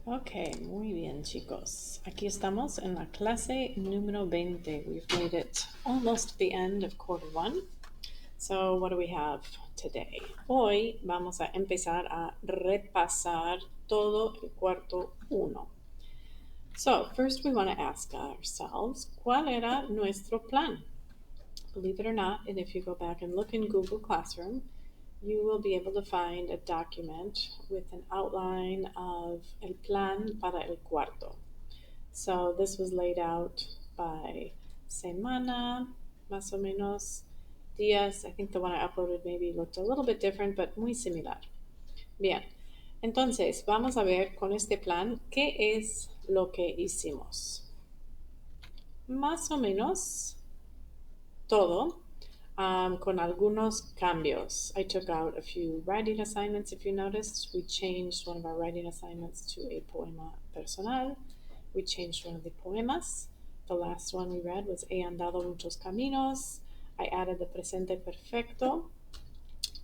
Ok, muy bien, chicos. Aquí estamos en la clase número 20. We've made it almost to the end of quarter one. So, what do we have today? Hoy vamos a empezar a repasar todo el cuarto uno. So, first we want to ask ourselves, ¿cuál era nuestro plan? Believe it or not, and if you go back and look in Google Classroom, you will be able to find a document with an outline of el plan para el cuarto. So this was laid out by semana, más o menos, días. I think the one I uploaded maybe looked a little bit different, but muy similar. Bien, entonces vamos a ver con este plan qué es lo que hicimos. Más o menos todo. Con algunos cambios. I took out a few writing assignments, if you noticed. We changed one of our writing assignments to a poema personal. We changed one of the poemas. The last one we read was He andado muchos caminos. I added the presente perfecto,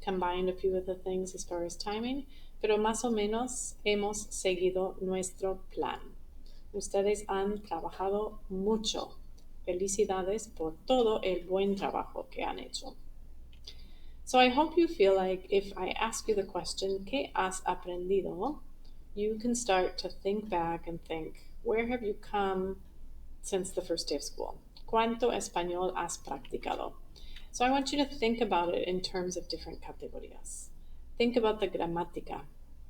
combined a few of the things as far as timing, pero más o menos hemos seguido nuestro plan. Ustedes han trabajado mucho. Felicidades por todo el buen trabajo que han hecho. So I hope you feel like if I ask you the question, ¿qué has aprendido? You can start to think back and think, where have you come since the first day of school? ¿Cuánto español has practicado? So I want you to think about it in terms of different categorías. Think about the gramática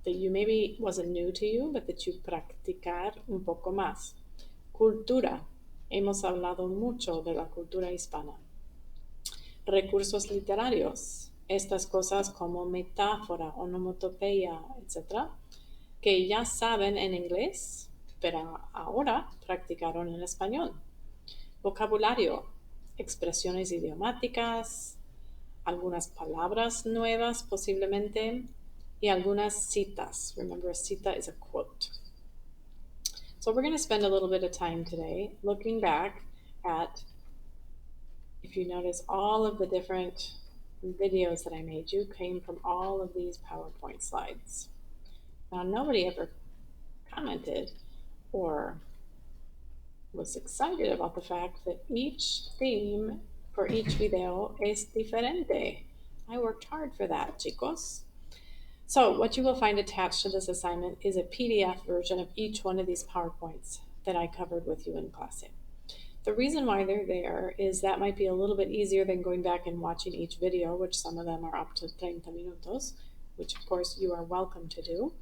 that you maybe wasn't new to you, but that you practicar un poco más. Cultura. Hemos hablado mucho de la cultura hispana. Recursos literarios. Estas cosas como metáfora, onomatopeya, etc., que ya saben en inglés, pero ahora practicaron en español. Vocabulario, expresiones idiomáticas, algunas palabras nuevas posiblemente, y algunas citas. Remember, a cita is a quote. So we're going to spend a little bit of time today looking back at, if you notice, all of the different videos that I made you came from all of these PowerPoint slides. Now, nobody ever commented or was excited about the fact that each theme for each video es diferente. I worked hard for that, chicos. So what you will find attached to this assignment is a PDF version of each one of these PowerPoints that I covered with you in Clase. The reason why they're there is that might be a little bit easier than going back and watching each video, which some of them are up to 30 minutos, which of course you are welcome to do,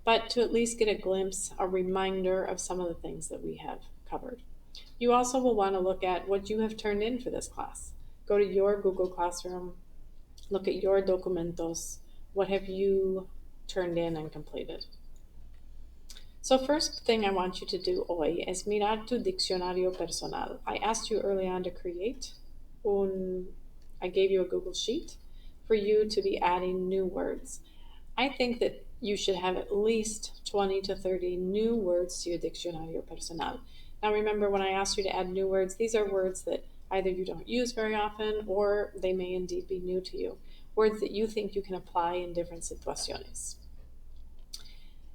but to at least get a glimpse, a reminder of some of the things that we have covered. You also will want to look at what you have turned in for this class. Go to your Google Classroom, look at your documentos. What have you turned in and completed? So first thing I want you to do hoy es mirar tu diccionario personal. I asked you early on to create I gave you a Google Sheet for you to be adding new words. I think that you should have at least 20 to 30 new words to your diccionario personal. Now remember, when I asked you to add new words, these are words that either you don't use very often or they may indeed be new to you. Words that you think you can apply in different situaciones.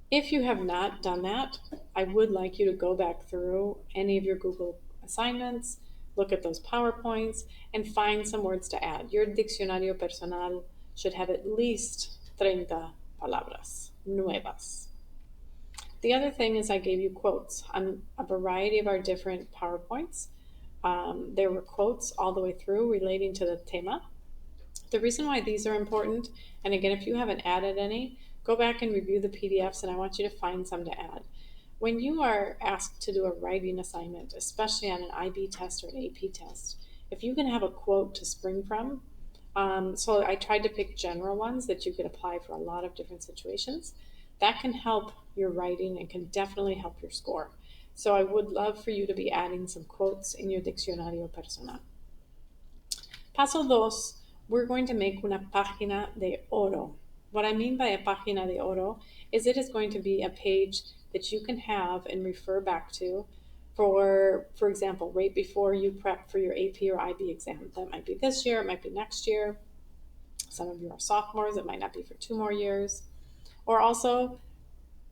If you have not done that, I would like you to go back through any of your Google assignments, look at those PowerPoints, and find some words to add. Your diccionario personal should have at least 30 palabras nuevas. The other thing is I gave you quotes on a variety of our different PowerPoints. There were quotes all the way through relating to the tema. The reason why these are important, and again, if you haven't added any, go back and review the PDFs, and I want you to find some to add. When you are asked to do a writing assignment, especially on an IB test or an AP test, if you can have a quote to spring from, so I tried to pick general ones that you could apply for a lot of different situations. That can help your writing and can definitely help your score. So I would love for you to be adding some quotes in your diccionario personal. Paso dos, we're going to make una página de oro. What I mean by a página de oro is it is going to be a page that you can have and refer back to for example, right before you prep for your AP or IB exam. That might be this year, it might be next year. Some of you are sophomores, it might not be for 2 more years. Or also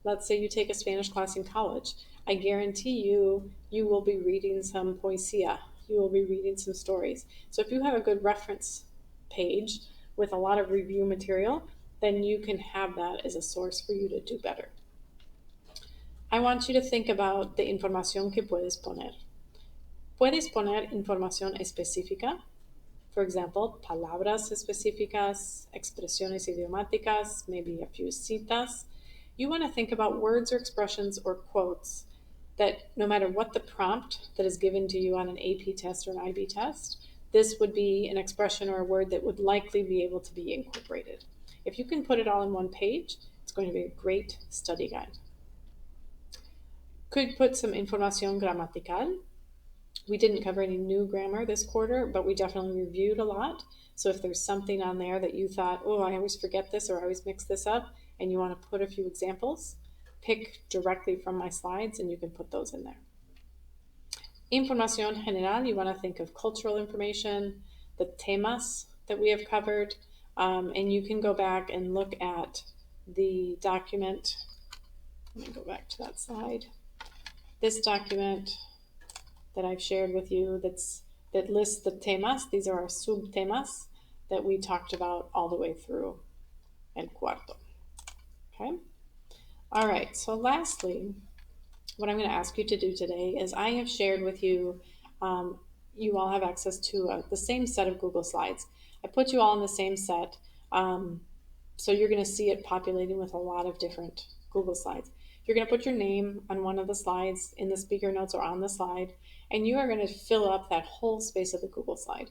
Let's say you take a Spanish class in college. I guarantee you, you will be reading some poesía. You will be reading some stories. So if you have a good reference page with a lot of review material, then you can have that as a source for you to do better. I want you to think about the información que puedes poner. Puedes poner información específica, for example, palabras específicas, expresiones idiomáticas, maybe a few citas. You want to think about words or expressions or quotes that no matter what the prompt that is given to you on an AP test or an IB test, this would be an expression or a word that would likely be able to be incorporated. If you can put it all in one page, it's going to be a great study guide. Could put some información gramatical. We didn't cover any new grammar this quarter, but we definitely reviewed a lot. So if there's something on there that you thought, oh, I always forget this or I always mix this up, and you want to put a few examples, pick directly from my slides and you can put those in there. Información general, you want to think of cultural information, the temas that we have covered, and you can go back and look at the document. Let me go back to that slide. This document that I've shared with you that lists the temas. These are our subtemas that we talked about all the way through El Cuarto. Okay? All right, so lastly, what I'm going to ask you to do today is I have shared with you, you all have access to the same set of Google Slides. I put you all in the same set, so you're going to see it populating with a lot of different Google Slides. You're going to put your name on one of the slides in the speaker notes or on the slide, and you are going to fill up that whole space of the Google slide.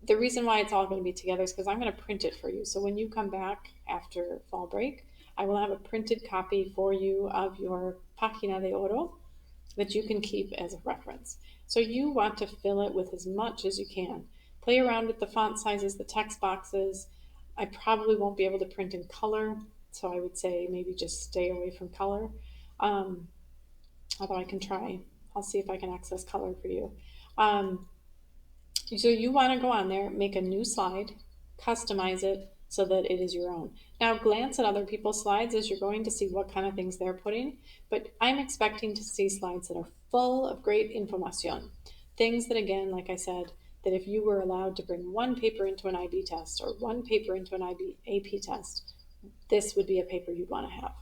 The reason why it's all going to be together is because I'm going to print it for you. So when you come back after fall break, I will have a printed copy for you of your Página de Oro that you can keep as a reference. So you want to fill it with as much as you can. Play around with the font sizes, the text boxes. I probably won't be able to print in color, so I would say maybe just stay away from color. Although I can try. I'll see if I can access color for you. So you want to go on there, make a new slide, customize it so that it is your own. Now glance at other people's slides as you're going to see what kind of things they're putting, but I'm expecting to see slides that are full of great información. Things that, again, like I said, that if you were allowed to bring one paper into an IB test or one paper into an AP test, this would be a paper you'd want to have.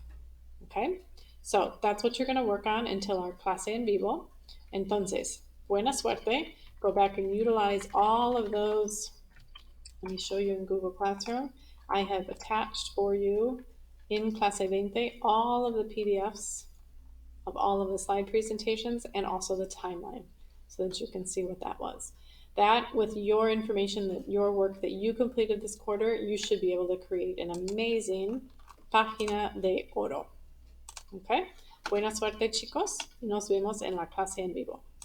Okay? So that's what you're going to work on until our clase en vivo. Entonces, buena suerte. Go back and utilize all of those. Let me show you in Google Classroom. I have attached for you in Clase 20 all of the PDFs of all of the slide presentations and also the timeline so that you can see what that was. That, with your information, that your work that you completed this quarter, you should be able to create an amazing Página de Oro. Okay? Buena suerte, chicos. Nos vemos en la clase en vivo.